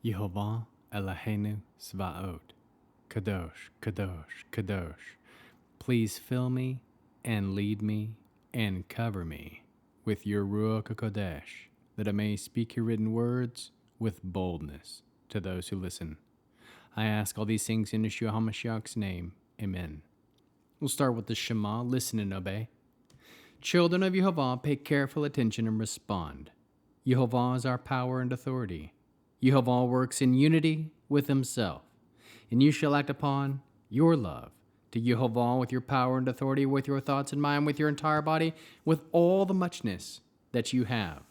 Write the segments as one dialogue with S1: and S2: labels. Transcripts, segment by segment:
S1: Yehovah Eloheinu Svaot, Kadosh, Kadosh, Kadosh. Please fill me and lead me and cover me with your Ruach HaKodesh, that I may speak your written words with boldness to those who listen. I ask all these things in Yeshua HaMashiach's name. Amen. We'll start with the Shema, listen and obey. Children of Yehovah, pay careful attention and respond. Yehovah is our power and authority. Yehovah works in unity with himself, and you shall act upon your love to Yehovah with your power and authority, with your thoughts and mind, with your entire body, with all the muchness that you have.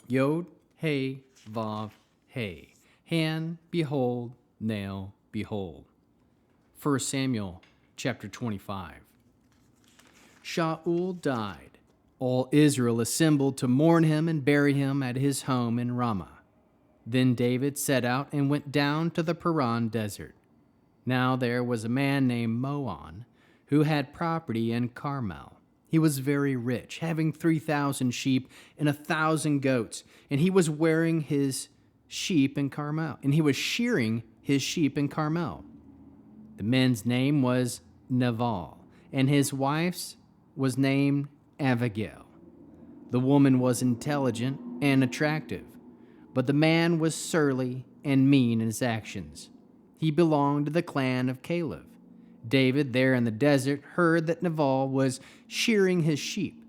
S1: Yod, Hey, Vav, Hey. Hand, behold, nail, behold. 1 Samuel chapter 25. Shaul died. All Israel assembled to mourn him and bury him at his home in Ramah. Then David set out and went down to the Paran desert. Now there was a man named Moan who had property in Carmel. He was very rich, having 3,000 sheep and 1,000 goats, and he was wearing his sheep in Carmel, and he was shearing his sheep in Carmel. The man's name was Nabal, and his wife's was named Abigail. The woman was intelligent and attractive, but the man was surly and mean in his actions. He belonged to the clan of Caleb. David, there in the desert, heard that Nabal was shearing his sheep.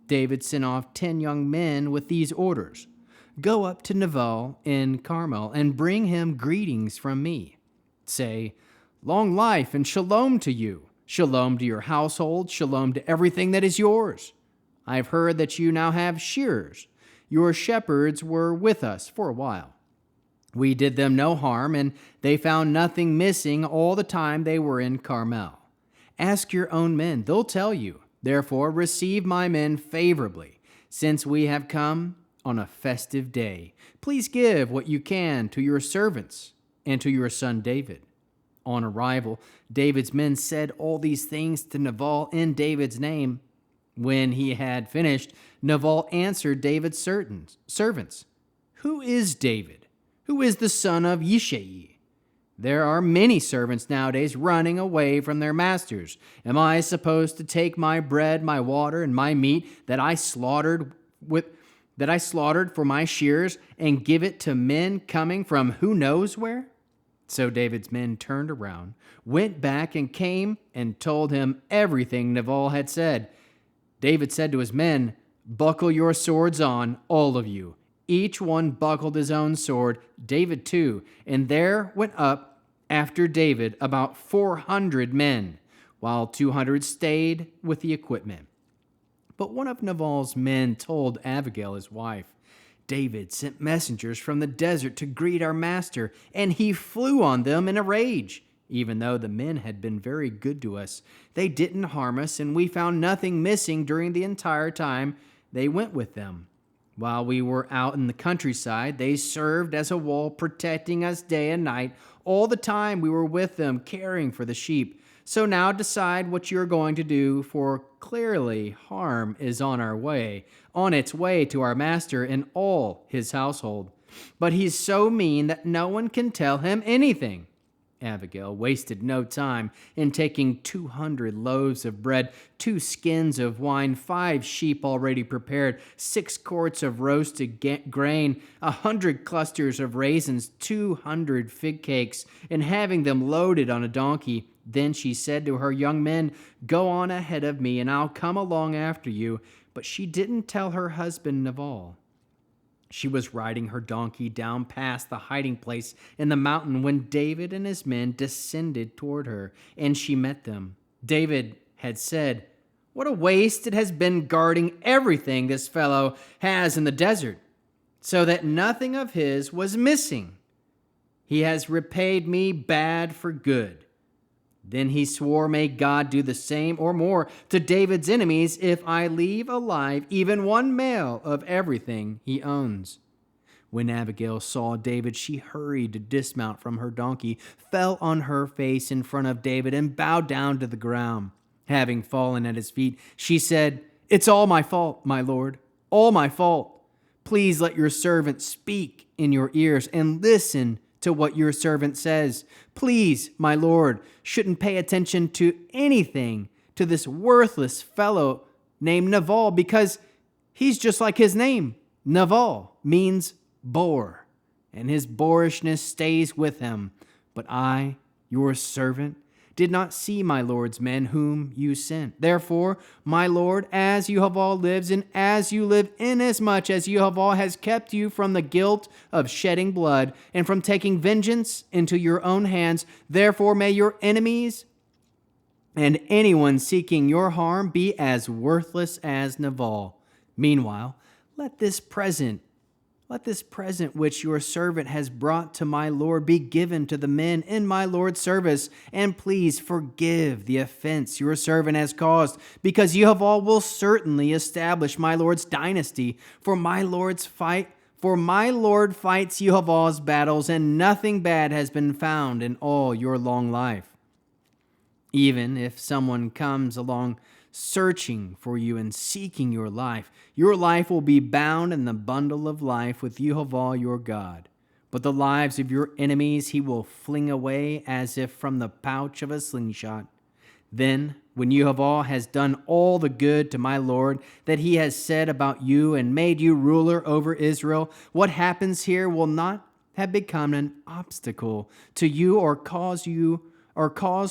S1: David sent off 10 young men with these orders: "Go up to Nabal in Carmel and bring him greetings from me. Say, 'Long life and shalom to you. Shalom to your household, shalom to everything that is yours. I have heard that you now have shearers. Your shepherds were with us for a while. We did them no harm, and they found nothing missing all the time they were in Carmel. Ask your own men, they'll tell you. Therefore, receive my men favorably, since we have come on a festive day. Please give what you can to your servants and to your son David.' On arrival, David's men said all these things to Nabal in David's name. When he had finished, Nabal answered David's servants, 'Who is David? Who is the son of Yishai? There are many servants nowadays running away from their masters. Am I supposed to take my bread, my water, and my meat that I slaughtered for my shearers and give it to men coming from who knows where?' So David's men turned around, went back, and came and told him everything Nabal had said. David said to his men, 'Buckle your swords on, all of you.' Each one buckled his own sword, David too, and there went up after David about 400 men, while 200 stayed with the equipment. But one of Nabal's men told Abigail, his wife, 'David sent messengers from the desert to greet our master, and he flew on them in a rage. Even though the men had been very good to us, they didn't harm us, and we found nothing missing during the entire time they went with them. While we were out in the countryside, they served as a wall, protecting us day and night all the time we were with them, caring for the sheep. So now decide what you're going to do, for clearly harm is on its way to our master and all his household. But he's so mean that no one can tell him anything.' Abigail wasted no time in taking 200 loaves of bread, 2 skins of wine, 5 sheep already prepared, 6 quarts of roasted grain, 100 clusters of raisins, 200 fig cakes, and having them loaded on a donkey. Then she said to her young men, 'Go on ahead of me, and I'll come along after you.' But she didn't tell her husband Nabal. She was riding her donkey down past the hiding place in the mountain when David and his men descended toward her, and she met them. David had said, 'What a waste it has been guarding everything this fellow has in the desert, so that nothing of his was missing. He has repaid me bad for good.' Then he swore, 'May God do the same or more to David's enemies if I leave alive even one male of everything he owns.' When Abigail saw David, she hurried to dismount from her donkey, fell on her face in front of David, and bowed down to the ground. Having fallen at his feet, she said, 'It's all my fault, my lord, all my fault. Please let your servant speak in your ears and listen to what your servant says. Please, my Lord, shouldn't pay attention to anything to this worthless fellow named Nabal, because he's just like his name. Nabal means boar, and his boorishness stays with him. But I, your servant, did not see my Lord's men whom you sent. Therefore, my Lord, as you have all lived, and as you live, inasmuch as you have all has kept you from the guilt of shedding blood, and from taking vengeance into your own hands, therefore may your enemies and anyone seeking your harm be as worthless as Nabal. Meanwhile, let this present which your servant has brought to my Lord be given to the men in my Lord's service, and please forgive the offense your servant has caused, because you have all will certainly establish my Lord's dynasty. For my Lord fights Yehovah's battles, and nothing bad has been found in all your long life. Even if someone comes along searching for you and seeking your life will be bound in the bundle of life with Yehovah your God. But the lives of your enemies he will fling away as if from the pouch of a slingshot. Then, when Yehovah has done all the good to my Lord that he has said about you and made you ruler over Israel, what happens here will not have become an obstacle to you or cause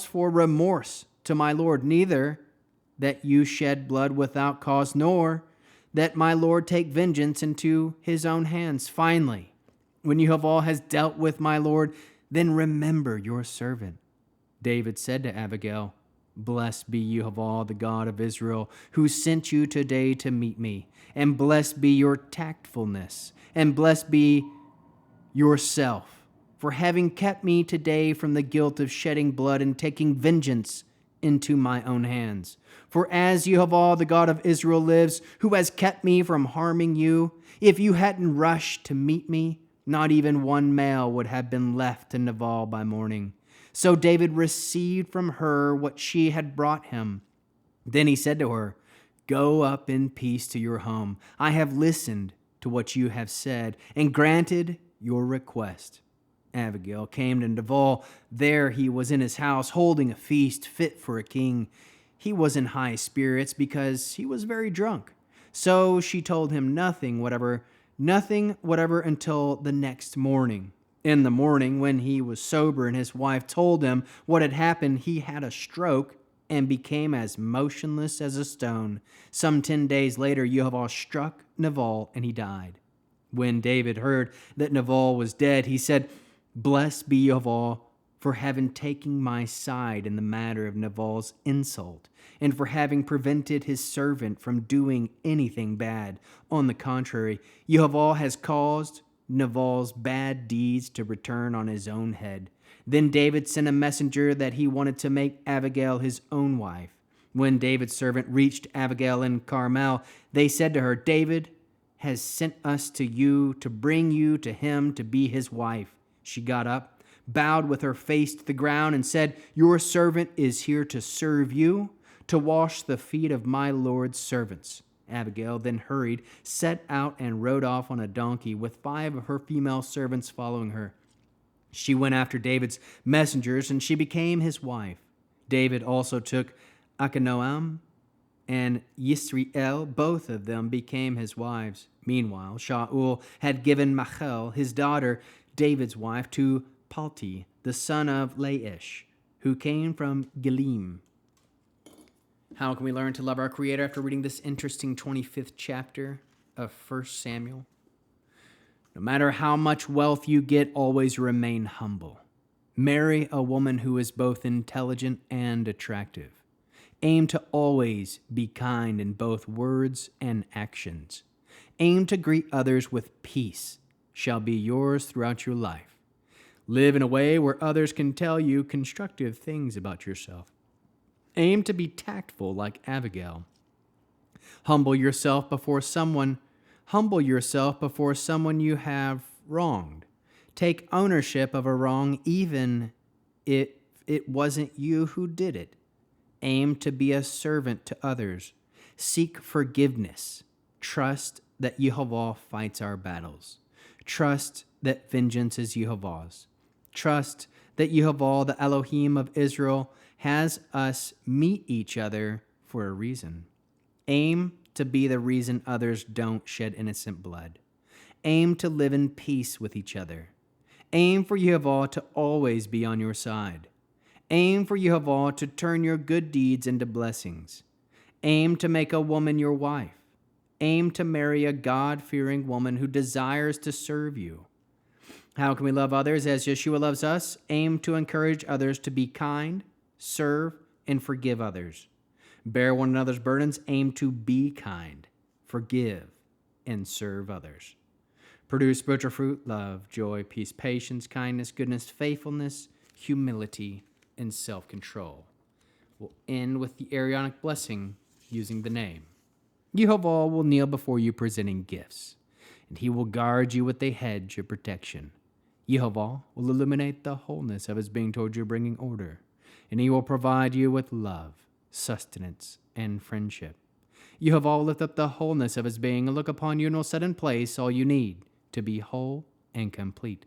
S1: for remorse to my Lord, neither that you shed blood without cause, nor that my Lord take vengeance into his own hands. Finally, when Yehovah has dealt with my Lord, then remember your servant. David said to Abigail, Blessed be Yehovah, the God of Israel, who sent you today to meet me, and blessed be your tactfulness, and blessed be yourself, for having kept me today from the guilt of shedding blood and taking vengeance into my own hands. For as Yehovah, the God of Israel, lives, who has kept me from harming you, if you hadn't rushed to meet me, not even one male would have been left to Nabal by morning. So David received from her what she had brought him. Then he said to her, Go up in peace to your home. I have listened to what you have said and granted your request. Abigail came to Nabal. There he was in his house, holding a feast fit for a king. He was in high spirits because he was very drunk. So she told him nothing whatever until the next morning. In the morning, when he was sober and his wife told him what had happened, he had a stroke and became as motionless as a stone. Some 10 days later, Yehovah struck Nabal and he died. When David heard that Nabal was dead, he said, Blessed be Yehovah for having taken my side in the matter of Nabal's insult, and for having prevented his servant from doing anything bad. On the contrary, Yehovah has caused Nabal's bad deeds to return on his own head. Then David sent a messenger that he wanted to make Abigail his own wife. When David's servant reached Abigail in Carmel, they said to her, David has sent us to you to bring you to him to be his wife. She got up, bowed with her face to the ground, and said, Your servant is here to serve you, to wash the feet of my Lord's servants. Abigail then hurried, set out, and rode off on a donkey with 5 of her female servants following her. She went after David's messengers, and she became his wife. David also took Achinoam and Yisrael, both of them became his wives. Meanwhile, Shaul had given Michal, his daughter, David's wife, to Palti, the son of Laish, who came from Gilim. How can we learn to love our Creator after reading this interesting 25th chapter of 1 Samuel? No matter how much wealth you get, always remain humble. Marry a woman who is both intelligent and attractive. Aim to always be kind in both words and actions. Aim to greet others with peace shall be yours throughout your life. Live in a way where others can tell you constructive things about yourself. Aim to be tactful like Abigail. Humble yourself before someone you have wronged. Take ownership of a wrong even if it wasn't you who did it. Aim to be a servant to others. Seek forgiveness. Trust that Yehovah fights our battles. Trust that vengeance is Yehovah's. Trust that Yehovah, the Elohim of Israel, has us meet each other for a reason. Aim to be the reason others don't shed innocent blood. Aim to live in peace with each other. Aim for Yehovah to always be on your side. Aim for Yehovah to turn your good deeds into blessings. Aim to make a woman your wife. Aim to marry a God-fearing woman who desires to serve you. How can we love others as Yeshua loves us? Aim to encourage others to be kind, serve, and forgive others. Bear one another's burdens. Aim to be kind, forgive, and serve others. Produce spiritual fruit, love, joy, peace, patience, kindness, goodness, faithfulness, humility, and self-control. We'll end with the Aaronic blessing using the name. Yehovah will kneel before you presenting gifts, and he will guard you with a hedge of protection. Yehovah will illuminate the wholeness of his being toward you, bringing order, and he will provide you with love, sustenance, and friendship. Yehovah will lift up the wholeness of his being and look upon you and will set in place all you need to be whole and complete.